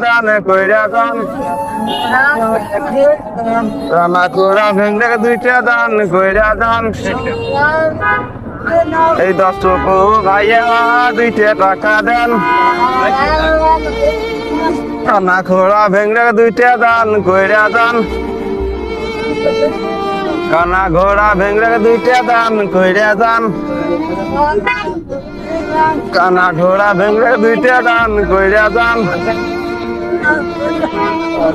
দান কইরা দান কানা খোড়া ভেঙে দুইটা দান কইরা দান এই 10 টুকু ভাইয়া 2 টাকা দেন কানা খোড়া ভেঙে 2 দান কইরা দান কানা ঘোড়া ভেঙে 2 দান কইরা দান কানা ঘোড়া ভেঙে 2 দান কইরা দান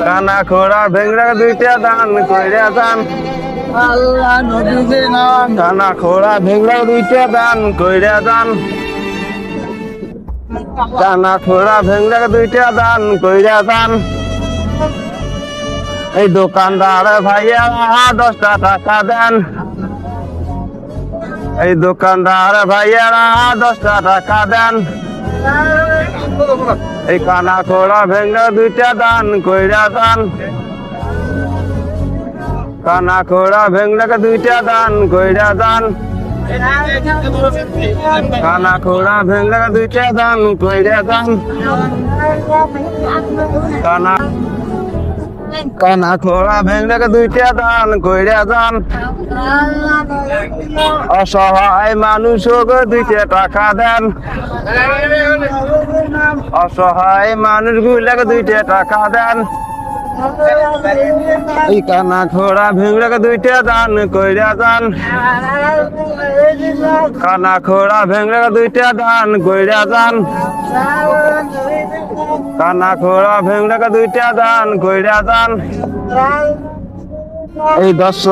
কানা ঘোড়া ভেঙে 2 দান কইরা দান আল্লাহ নবীজির নাম কানা ঘোড়া ভেঙে 2 দান কইরা দান কানা ঘোড়া ভেঙে 2 দান কইরা দান এই দোকানদার ভাইয়া 10 টাকা দেন এই দোকানদার ভাইয়ারা 10 টাকা দেন এই কানা খোড়া ভেঙে 2 দান কইরা দান কানা খোড়া ভেঙে 2 দান কইরা দান কানা খোড়া ভেঙে 2 দান কইরা দান কানা কানা খোড়া ভেঙে 2 দান কইরা দান অসহায় মানুষকে 2 টাকা দেন অসহায় মানুষগুলোকে 2 টাকা দেন এই কানা খোড়া ভেঙে 2 দান কইরা দান কানা খোড়া ভেঙে 2 দান কইরা দান কানা খোড়া ভেঙে 2 দান কইরা দান এই 10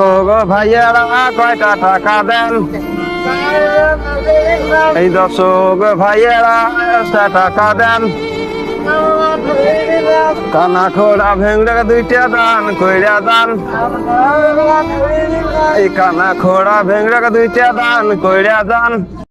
ভাইয়ারা কয়টা টাকা দেন এই 10 ভাইয়ারা 1 টাকা দেন কানা খোড়া ভেঙে 2 দান কইরা দান এই কানা খোড়া ভেঙে 2 দান কইরা দান